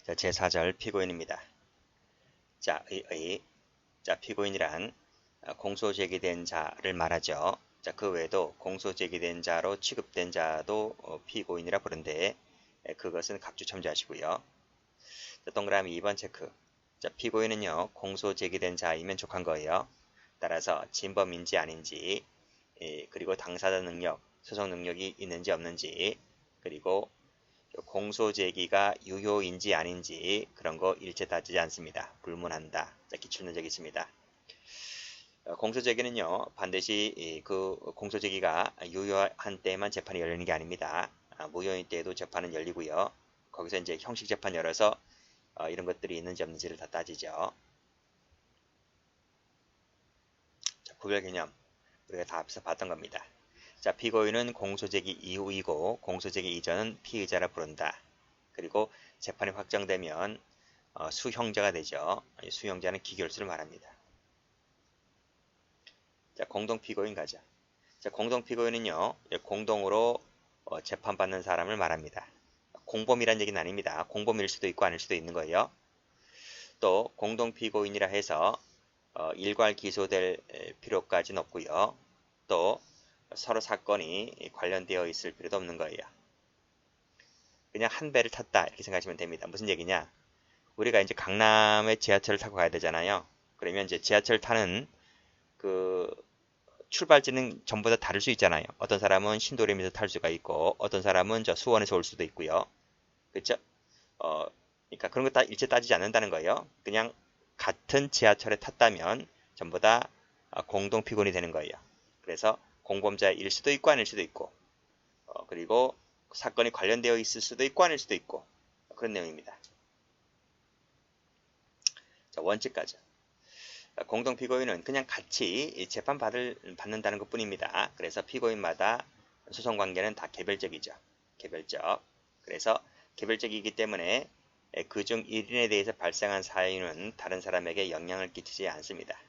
자, 제4절 피고인입니다. 자, 자, 피고인이란 공소 제기된 자를 말하죠. 자, 그 외에도 공소 제기된 자로 취급된 자도 피고인이라 부른데 그것은 각주 첨지하시고요. 자, 동그라미 2번 체크. 자, 피고인은요, 공소 제기된 자이면 족한 거예요. 따라서 진범인지 아닌지, 그리고 당사자 능력, 소송 능력이 있는지 없는지, 그리고 공소 제기가 유효인지 아닌지 그런 거 일체 따지지 않습니다. 불문한다. 자, 기출문제가 있습니다. 공소 제기는요, 반드시 그 공소 제기가 유효한 때에만 재판이 열리는 게 아닙니다. 무효인 때에도 재판은 열리고요. 거기서 이제 형식 재판 열어서 이런 것들이 있는지 없는지를 다 따지죠. 자, 구별 개념 우리가 다 앞에서 봤던 겁니다. 자, 피고인은 공소제기 이후이고 공소제기 이전은 피의자라 부른다. 그리고 재판이 확정되면 수형자가 되죠. 수형자는 기결수를 말합니다. 자, 공동피고인 가자. 자, 공동피고인은요, 공동으로 재판받는 사람을 말합니다. 공범이란 얘기는 아닙니다. 공범일 수도 있고 아닐 수도 있는 거예요. 또 공동피고인이라 해서 일괄 기소될 필요까지는 없고요. 또 서로 사건이 관련되어 있을 필요도 없는 거예요. 그냥 한 배를 탔다 이렇게 생각하시면 됩니다. 무슨 얘기냐? 우리가 이제 강남에 지하철을 타고 가야 되잖아요. 그러면 이제 지하철 타는 그 출발지는 전부 다 다를 수 있잖아요. 어떤 사람은 신도림에서 탈 수가 있고 어떤 사람은 저 수원에서 올 수도 있고요. 그렇죠? 그러니까 그런 거 다 일체 따지지 않는다는 거예요. 그냥 같은 지하철에 탔다면 전부 다 공동 피고인이 되는 거예요. 그래서 공범자일 수도 있고 아닐 수도 있고 그리고 사건이 관련되어 있을 수도 있고 아닐 수도 있고 그런 내용입니다. 자, 원칙까지. 공동 피고인은 그냥 같이 재판 받는다는 것 뿐입니다. 그래서 피고인마다 소송 관계는 다 개별적이죠. 개별적. 그래서 개별적이기 때문에 그중 1인에 대해서 발생한 사유는 다른 사람에게 영향을 끼치지 않습니다.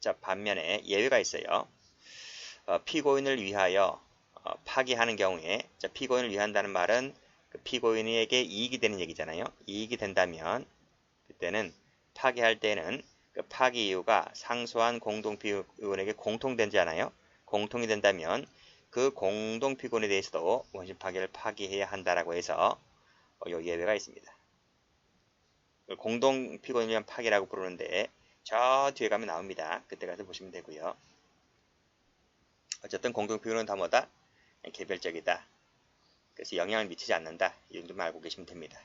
자, 반면에 예외가 있어요. 피고인을 위하여 파기하는 경우에, 자, 피고인을 위한다는 말은 그 피고인에게 이익이 되는 얘기잖아요. 이익이 된다면 그때는 파기할 때는 그 파기 이유가 상소한 공동피고인에게 공통되잖아요. 공통이 된다면 그 공동피고인에 대해서도 원심 파기를 파기해야 한다라고 해서 요 예외가 있습니다. 공동피고인을 위한 파기라고 부르는데 저 뒤에 가면 나옵니다. 그때 가서 보시면 되고요. 어쨌든 공동피고인은 다 뭐다? 개별적이다. 그래서 영향을 미치지 않는다. 이 정도만 알고 계시면 됩니다.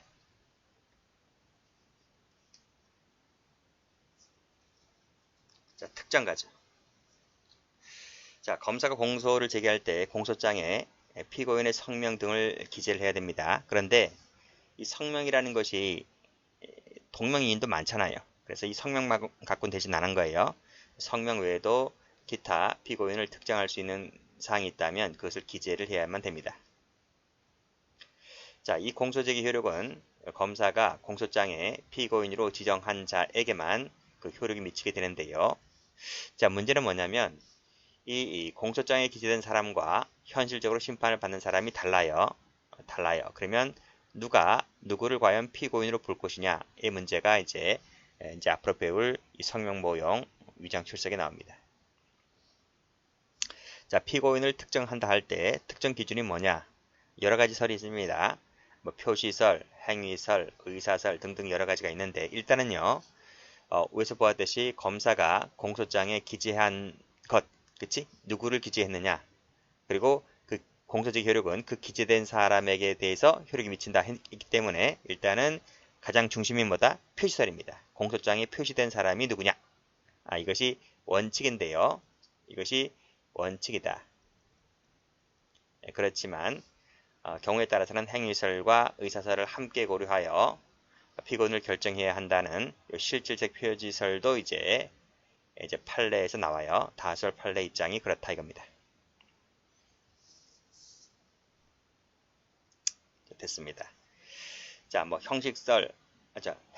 자, 특정 가죠. 자, 검사가 공소를 제기할 때 공소장에 피고인의 성명 등을 기재를 해야 됩니다. 그런데 이 성명이라는 것이 동명이인도 많잖아요. 그래서 이 성명만 갖고는 되진 않은 거예요. 성명 외에도 기타 피고인을 특정할 수 있는 사항이 있다면 그것을 기재를 해야만 됩니다. 자, 이 공소제기 효력은 검사가 공소장에 피고인으로 지정한 자에게만 그 효력이 미치게 되는데요. 자, 문제는 뭐냐면 이 공소장에 기재된 사람과 현실적으로 심판을 받는 사람이 달라요. 그러면 누가 누구를 과연 피고인으로 볼 것이냐의 문제가 이제 앞으로 배울 이 성명모형 위장 출석에 나옵니다. 자, 피고인을 특정한다 할 때 특정 기준이 뭐냐? 여러 가지 설이 있습니다. 뭐 표시설, 행위설, 의사설 등등 여러 가지가 있는데 일단은요. 위에서 보았듯이 검사가 공소장에 기재한 것, 그치? 누구를 기재했느냐? 그리고 그 공소적 효력은 그 기재된 사람에게 대해서 효력이 미친다 했기 때문에 일단은 가장 중심이 뭐다? 표시설입니다. 공소장에 표시된 사람이 누구냐? 이것이 원칙인데요. 이것이 원칙이다. 그렇지만 경우에 따라서는 행위설과 의사설을 함께 고려하여 피고인을 결정해야 한다는 실질적 표지설도 이제 판례에서 나와요. 다수설 판례 입장이 그렇다 이겁니다. 됐습니다. 자, 뭐 형식설,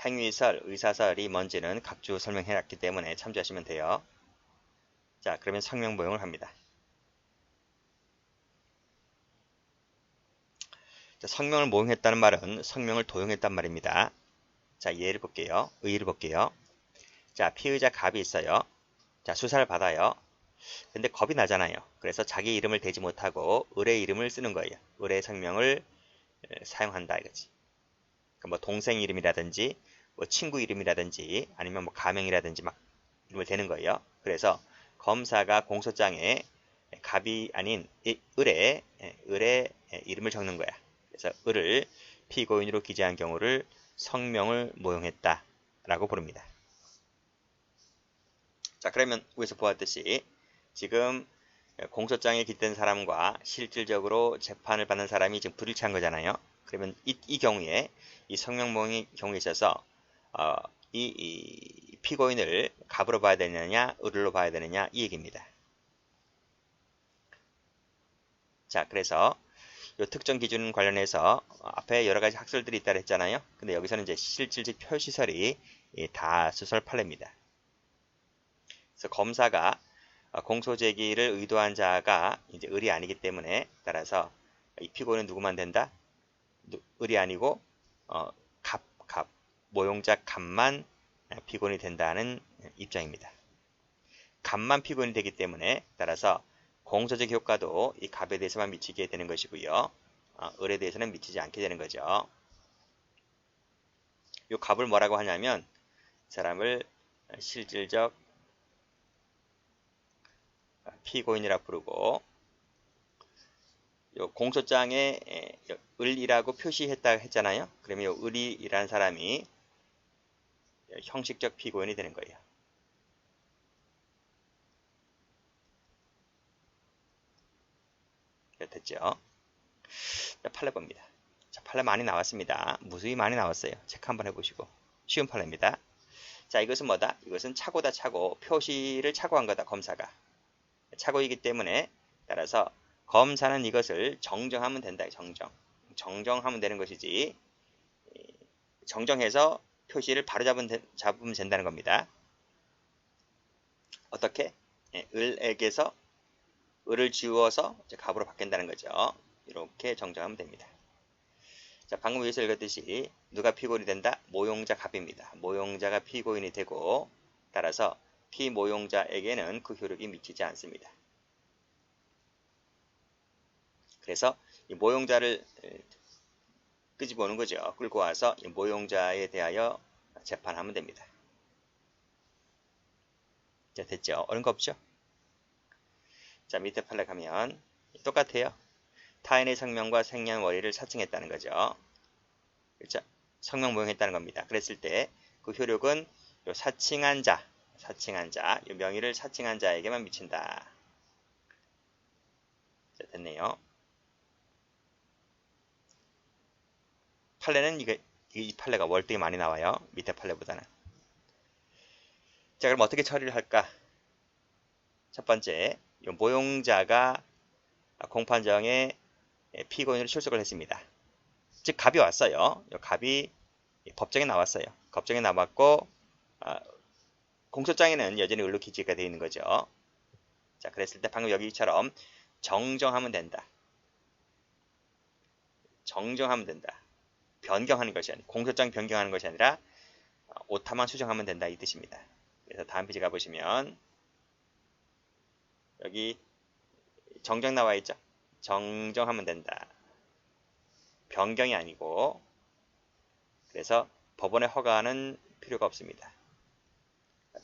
행위설, 의사설이 뭔지는 각주 설명해놨기 때문에 참조하시면 돼요. 자, 그러면 성명모형을 합니다. 성명을 모용했다는 말은 성명을 도용했단 말입니다. 자, 예를 볼게요. 의의를 볼게요. 자, 피의자 갑이 있어요. 자, 수사를 받아요. 근데 겁이 나잖아요. 그래서 자기 이름을 대지 못하고 을의 이름을 쓰는 거예요. 을의 성명을 사용한다 이거지. 그러니까 뭐 동생 이름이라든지 뭐 친구 이름이라든지 아니면 뭐 가명이라든지 막 이름을 대는 거예요. 그래서 검사가 공소장에 갑이 아닌 을의 이름을 적는 거야. 그래서 을을 피고인으로 기재한 경우를 성명을 모용했다 라고 부릅니다. 자, 그러면 위에서 보았듯이 지금 공소장에 기댄 사람과 실질적으로 재판을 받는 사람이 지금 불일치한 거잖아요. 그러면 이 경우에 이 성명모형의 경우에 있어서 이 피고인을 갑으로 봐야 되느냐 을로 봐야 되느냐 이 얘기입니다. 자, 그래서 이 특정 기준 관련해서 앞에 여러 가지 학설들이 있다고 했잖아요. 근데 여기서는 이제 실질적 표시설이 다수설 판례입니다. 그래서 검사가 공소 제기를 의도한 자가 이제 을이 아니기 때문에 따라서 이 피고인은 누구만 된다? 을이 아니고 모용자 갑만 피고인이 된다는 입장입니다. 갑만 피고인이 되기 때문에 따라서 공소적 효과도 이 갑에 대해서만 미치게 되는 것이고요. 을에 대해서는 미치지 않게 되는 거죠. 이 갑을 뭐라고 하냐면 사람을 실질적 피고인이라 부르고 요 공소장에 을이라고 표시했다 했잖아요. 그러면 요 을이라는 사람이 형식적 피고인이 되는 거예요. 됐죠? 자, 판례 봅니다. 자, 판례 많이 나왔습니다. 무수히 많이 나왔어요. 체크 한번 해보시고. 쉬운 판례입니다. 자, 이것은 뭐다? 이것은 착오다, 착오. 표시를 착오한 거다, 검사가. 착오이기 때문에 따라서 검사는 이것을 정정하면 된다, 정정하면 되는 것이지 정정해서 표시를 바로 잡으면 된다는 겁니다. 어떻게? 을에게서 을을 지우어서 갑으로 바뀐다는 거죠. 이렇게 정정하면 됩니다. 자, 방금 위에서 읽었듯이 누가 피고인이 된다? 모용자 갑입니다. 모용자가 피고인이 되고 따라서 피모용자에게는 그 효력이 미치지 않습니다. 그래서 이 모용자를 끄집어 오는 거죠. 끌고 와서 이 모용자에 대하여 재판하면 됩니다. 자, 됐죠? 어려운 거 없죠? 자, 밑에 판례 가면 똑같아요. 타인의 성명과 생년월일을 사칭했다는 거죠. 그렇죠? 성명 모형했다는 겁니다. 그랬을 때 그 효력은 요 사칭한 자, 요 명의를 사칭한 자에게만 미친다. 자, 됐네요. 판례는 이 판례가 월등히 많이 나와요. 밑에 판례보다는. 자, 그럼 어떻게 처리를 할까? 첫 번째, 이 모용자가 공판정에 피고인으로 출석을 했습니다. 즉 갑이 왔어요. 이 갑이 법정에 나왔어요. 법정에 나왔고 공소장에는 여전히 을로 기재가 되어 있는 거죠. 자, 그랬을 때 방금 여기처럼 정정하면 된다. 정정하면 된다. 변경하는 것이 아니라 공소장 변경하는 것이 아니라 오타만 수정하면 된다 이 뜻입니다. 그래서 다음 페이지 가보시면 여기 정정 나와 있죠. 정정하면 된다. 변경이 아니고 그래서 법원의 허가는 필요가 없습니다.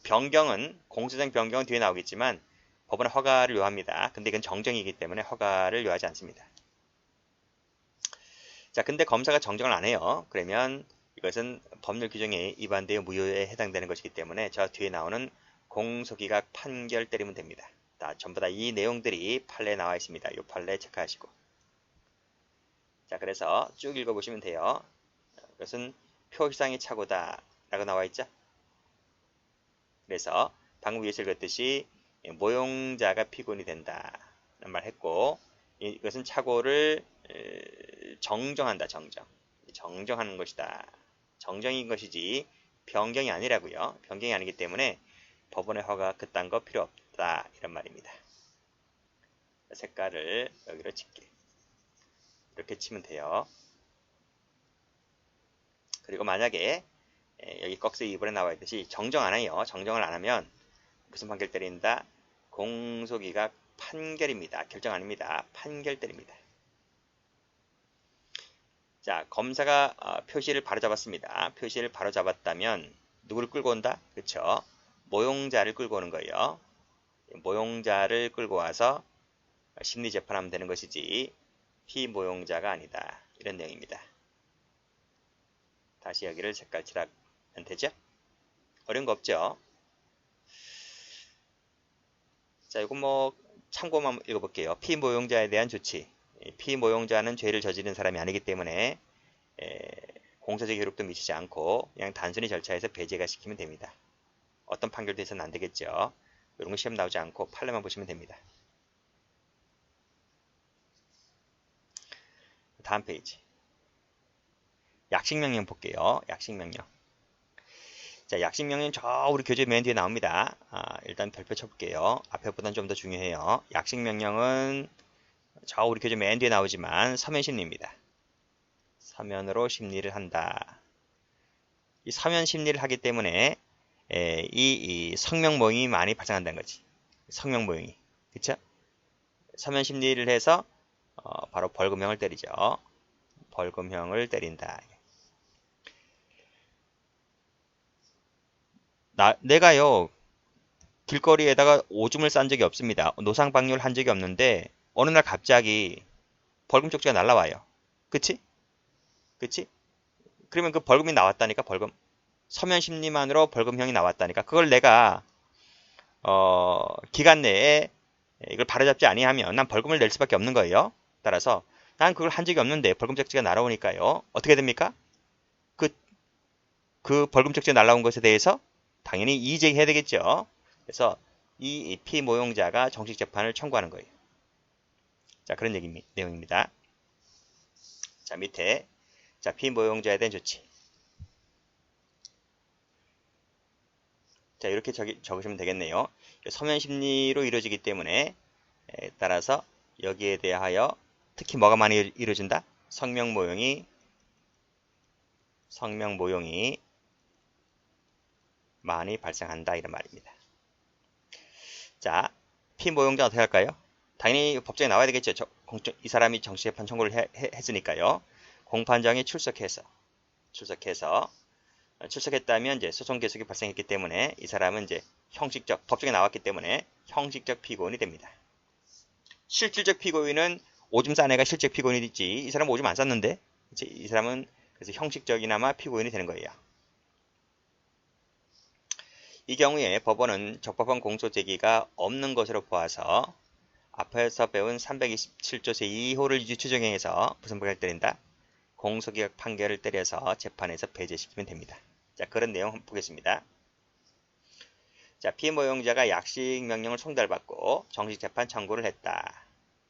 변경은 공소장 변경은 뒤에 나오겠지만 법원의 허가를 요합니다. 근데 이건 정정이기 때문에 허가를 요하지 않습니다. 자, 근데 검사가 정정을 안 해요. 그러면 이것은 법률 규정에 위반되어 무효에 해당되는 것이기 때문에 저 뒤에 나오는 공소기각 판결 때리면 됩니다. 전부 다 이 내용들이 판례에 나와 있습니다. 이 판례 체크하시고. 자, 그래서 쭉 읽어보시면 돼요. 이것은 표시상의 착오다 라고 나와 있죠. 그래서 방금 위에서 읽었듯이 모용자가 피고인이 된다 라는 말 했고 이것은 착오를 정정한다. 정정하는 것이다. 정정인 것이지 변경이 아니라고요. 변경이 아니기 때문에 법원의 허가 그딴 거 필요 없다 이런 말입니다. 색깔을 여기로 칠게. 이렇게 치면 돼요. 그리고 만약에 여기 꺽쇠 2번에 나와 있듯이 정정 안 해요. 정정을 안 하면 무슨 판결 때린다? 공소기각 판결입니다. 결정 아닙니다. 판결 때립니다. 자, 검사가 표시를 바로잡았습니다. 표시를 바로잡았다면 누구를 끌고 온다? 그쵸? 모용자를 끌고 오는 거예요. 모용자를 끌고 와서 심리재판하면 되는 것이지 피모용자가 아니다. 이런 내용입니다. 다시 여기를 색깔칠하면 되죠? 어려운 거 없죠? 자, 이거 뭐 참고만 읽어볼게요. 피모용자에 대한 조치. 피모용자는 죄를 저지른 사람이 아니기 때문에 공소적 효력도 미치지 않고 그냥 단순히 절차에서 배제가 시키면 됩니다. 어떤 판결도 해서는 안 되겠죠. 이런 거 시험 나오지 않고 판례만 보시면 됩니다. 다음 페이지. 약식명령 볼게요. 약식명령. 자, 약식명령 저 우리 교재 맨 뒤에 나옵니다. 일단 별표 쳐볼게요. 앞에보다는 좀 더 중요해요. 약식명령은 저 우리 교재 맨 뒤에 나오지만 서면심리입니다. 서면으로 심리를 한다. 이 서면 심리를 하기 때문에 이 성명모형이 많이 발생한다는 거지. 성명모형이. 그쵸? 서면 심리를 해서 바로 벌금형을 때리죠. 벌금형을 때린다. 내가요 길거리에다가 오줌을 싼 적이 없습니다. 노상방뇨를 한 적이 없는데 어느 날 갑자기 벌금 쪽지가 날라와요. 그치? 그치? 그러면 그 벌금이 나왔다니까. 벌금. 서면 심리만으로 벌금형이 나왔다니까. 그걸 내가 기간 내에 이걸 바로잡지 아니하면 난 벌금을 낼 수밖에 없는 거예요. 따라서 난 그걸 한 적이 없는데 벌금 쪽지가 날아오니까요. 어떻게 됩니까? 그 벌금 쪽지가 날아온 것에 대해서 당연히 이의제기해야 되겠죠. 그래서 이 피모용자가 정식 재판을 청구하는 거예요. 자, 그런 내용입니다. 자, 밑에 자, 피모용자에 대한 조치. 자, 이렇게 적으시면 되겠네요. 서면 심리로 이루어지기 때문에 따라서 여기에 대하여 특히 뭐가 많이 이루어진다? 성명모용이 많이 발생한다 이런 말입니다. 자, 피모용자 어떻게 할까요? 당연히 법정에 나와야 되겠죠. 이 사람이 정식재판 청구를 했으니까요. 공판장에 출석했다면 이제 소송 계속이 발생했기 때문에 이 사람은 이제 형식적 법정에 나왔기 때문에 형식적 피고인이 됩니다. 실질적 피고인은 오줌 싼 애가 실적 피고인이지 이 사람은 오줌 안 쌌는데 이 사람은 그래서 형식적이나마 피고인이 되는 거예요. 이 경우에 법원은 적법한 공소 제기가 없는 것으로 보아서 앞에서 배운 327조 제2호를 유추정해서 무슨 판결을 때린다? 공소기각 판결을 때려서 재판에서 배제시키면 됩니다. 자, 그런 내용 한번 보겠습니다. 자, 피모용자가 약식명령을 송달받고 정식재판 청구를 했다.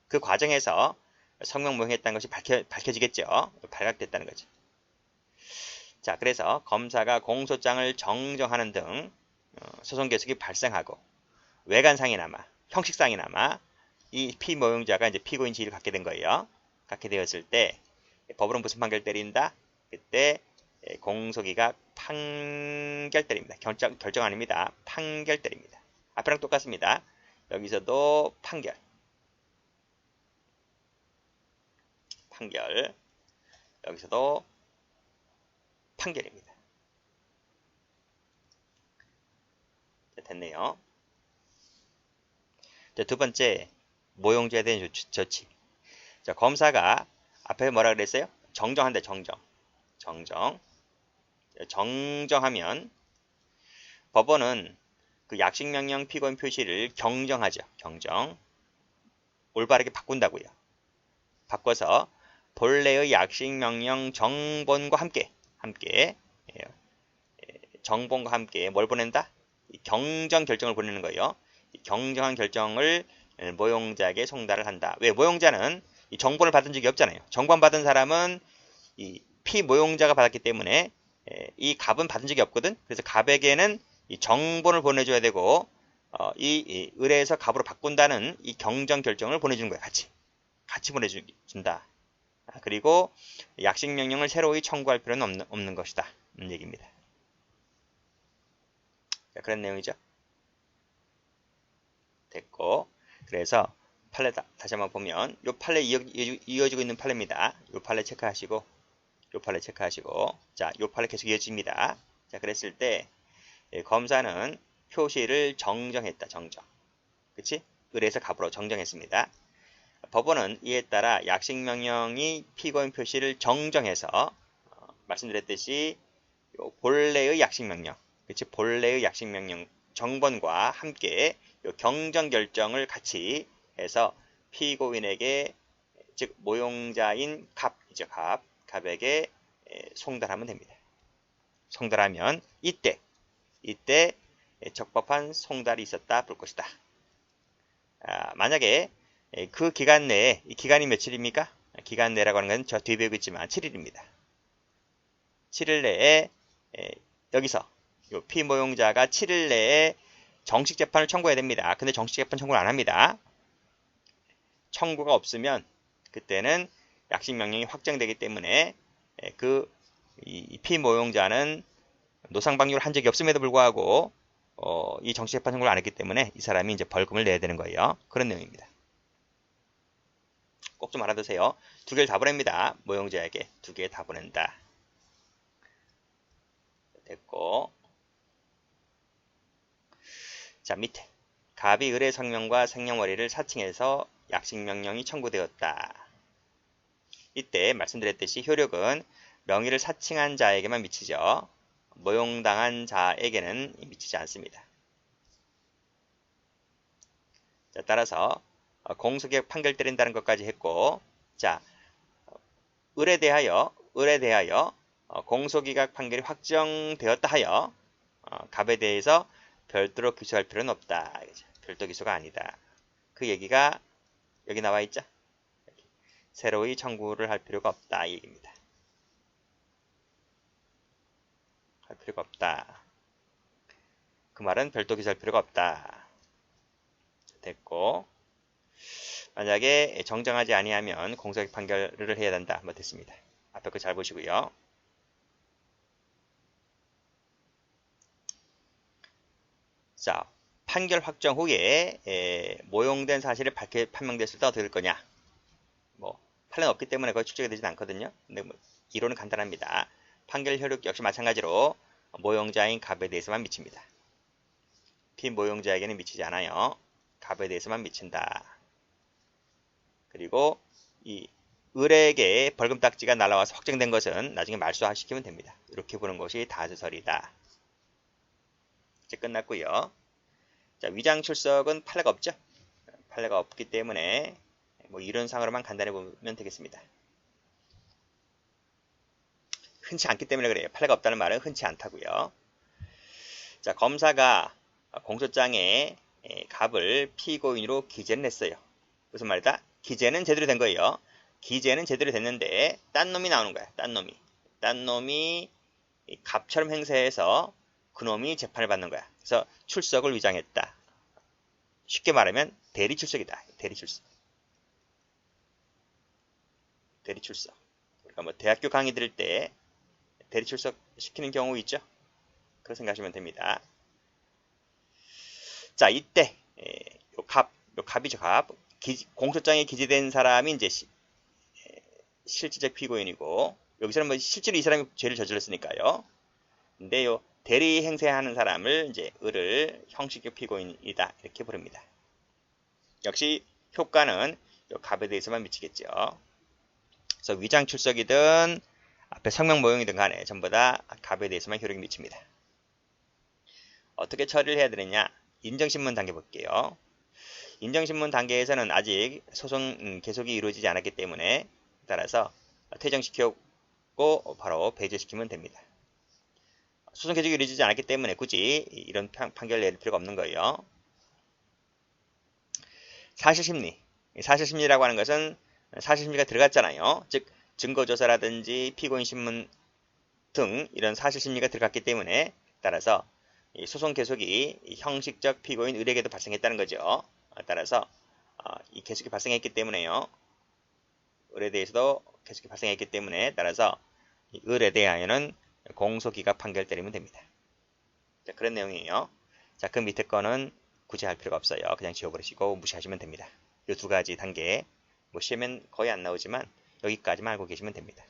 그 과정에서 성명모형했다는 것이 밝혀지겠죠. 발각됐다는 거죠. 자, 그래서 검사가 공소장을 정정하는 등 소송 계속이 발생하고 외관상이나마 형식상이나마 이 피모용자가 이제 피고인 지위를 갖게 된 거예요. 갖게 되었을 때 법원은 무슨 판결 때린다? 그때 공소기각 판결 때립니다. 결정 아닙니다. 판결 때립니다. 앞이랑 똑같습니다. 여기서도 판결. 여기서도 판결입니다. 자, 됐네요. 자, 두 번째, 모용자에 대한 조치. 자, 검사가 앞에 뭐라 그랬어요? 정정한다, 정정하면 법원은 그 약식명령 피고인 표시를 경정하죠. 올바르게 바꾼다고요. 바꿔서 본래의 약식명령 정본과 함께 정본과 함께 뭘 보낸다? 경정 결정을 보내는 거예요. 경정한 결정을 모용자에게 송달을 한다. 왜? 모용자는 이 정본을 받은 적이 없잖아요. 정본 받은 사람은 이 피모용자가 받았기 때문에 이 갑은 받은 적이 없거든. 그래서 갑에게는 이 정본을 보내줘야 되고 이 의뢰에서 갑으로 바꾼다는 이 경정 결정을 보내주는 거야. 같이 보내준다. 그리고 약식 명령을 새로이 청구할 필요는 없는 것이다. 얘기입니다. 자, 그런 내용이죠. 됐고, 그래서 판례 다시 한번 보면 요 판례 이어지고 있는 판례입니다. 요 판례 체크하시고, 요 판례 체크하시고, 자, 요 판례 계속 이어집니다. 자, 그랬을 때 검사는 표시를 정정했다. 정정. 그치? 을에서 갑으로 정정했습니다. 법원은 이에 따라 약식 명령이 피고인 표시를 정정해서 말씀드렸듯이 요 본래의 약식 명령, 그치? 본래의 약식 명령 정본과 함께 요 경정 결정을 같이 해서 피고인에게 즉 모용자인 갑이죠. 갑에게 송달하면 됩니다. 송달하면 이때 적법한 송달이 있었다 볼 것이다. 만약에 그 기간 내에, 이 기간이 며칠입니까? 기간 내라고 하는 건 저 뒤에 배우고 있지만 7일입니다. 7일 내에 여기서 요 피모용자가 7일 내에 정식 재판을 청구해야 됩니다. 근데 정식 재판 청구를 안 합니다. 청구가 없으면 그때는 약식 명령이 확정되기 때문에 이 피모용자는 노상방뇨를 한 적이 없음에도 불구하고 이 정식 재판 청구를 안 했기 때문에 이 사람이 이제 벌금을 내야 되는 거예요. 그런 내용입니다. 꼭 좀 알아두세요. 2개를 다 보냅니다. 모용자에게 2개 다 보낸다. 됐고, 자 밑에 갑이 을의 성명과 생년월일을 사칭해서 약식 명령이 청구되었다. 이때 말씀드렸듯이 효력은 명의를 사칭한 자에게만 미치죠. 모용당한 자에게는 미치지 않습니다. 자, 따라서 공소기각 판결 때린다는 것까지 했고, 자 을에 대하여 공소기각 판결이 확정되었다 하여 갑에 대해서 별도로 기소할 필요는 없다. 별도 기소가 아니다. 그 얘기가 여기 나와 있죠. 새로이 청구를 할 필요가 없다 이 얘기입니다. 할 필요가 없다. 그 말은 별도 기소할 필요가 없다. 됐고, 만약에 정정하지 아니하면 공소기각 판결을 해야 된다. 뭐 됐습니다. 앞에 거 잘 보시고요. 자, 판결 확정 후에 모용된 사실이 판명됐을 때 어떻게 될 거냐? 뭐 판례는 없기 때문에 거의 축적이 되진 않거든요. 근데 뭐 이론은 간단합니다. 판결 효력 역시 마찬가지로 모용자인 갑에 대해서만 미칩니다. 피모용자에게는 미치지 않아요. 갑에 대해서만 미친다. 그리고 이 을에게 벌금 딱지가 날아와서 확정된 것은 나중에 말소시키면 됩니다. 이렇게 보는 것이 다주설이다. 이제 끝났고요. 자, 위장 출석은 판례가 없죠. 판례가 없기 때문에 뭐 이론상으로만 간단히 보면 되겠습니다. 흔치 않기 때문에 그래요. 판례가 없다는 말은 흔치 않다고요. 자, 검사가 공소장에 갑을 피고인으로 기재를 했어요. 무슨 말이다? 기재는 제대로 된 거예요. 기재는 제대로 됐는데 딴 놈이 나오는 거야. 딴 놈이 갑처럼 행세해서 그놈이 재판을 받는 거야. 그래서 출석을 위장했다. 쉽게 말하면 대리 출석이다. 대리 출석. 그러니까 뭐 대학교 강의 들을 때 대리 출석 시키는 경우 있죠. 그렇게 생각하시면 됩니다. 자, 이때 요 갑이죠. 갑. 공소장에 기재된 사람이 이제 실질적 피고인이고, 여기서는 뭐 실제로 이 사람이 죄를 저질렀으니까요. 근데 요 대리 행세하는 사람을 이제 을을 형식적 피고인이다 이렇게 부릅니다. 역시 효과는 요 갑에 대해서만 미치겠죠. 그래서 위장 출석이든 앞에 성명 모형이든 간에 전부 다 갑에 대해서만 효력이 미칩니다. 어떻게 처리를 해야 되느냐? 인정신문 단계 볼게요. 인정신문 단계에서는 아직 소송 계속이 이루어지지 않았기 때문에 따라서 퇴정시키고 바로 배제시키면 됩니다. 소송 계속이 이루어지지 않았기 때문에 굳이 이런 판결을 내릴 필요가 없는 거예요. 사실심리. 사실심리라고 하는 것은 사실심리가 들어갔잖아요. 즉 증거조사라든지 피고인 신문 등 이런 사실심리가 들어갔기 때문에 따라서 소송 계속이 형식적 피고인 을에게도 발생했다는 거죠. 따라서 이 계속이 발생했기 때문에요. 을에 대해서도 계속 발생했기 때문에 따라서 이 을에 대하여는 공소기각 판결 때리면 됩니다. 자, 그런 내용이에요. 자, 그 밑에 거는 굳이 할 필요가 없어요. 그냥 지워버리시고 무시하시면 됩니다. 이 두 가지 단계 뭐 시험엔 거의 안 나오지만 여기까지만 알고 계시면 됩니다.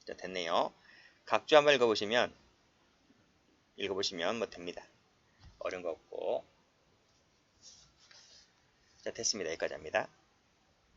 자, 됐네요. 각주 한번 읽어보시면 뭐 됩니다. 어려운 거 없고. 자, 됐습니다. 여기까지 합니다.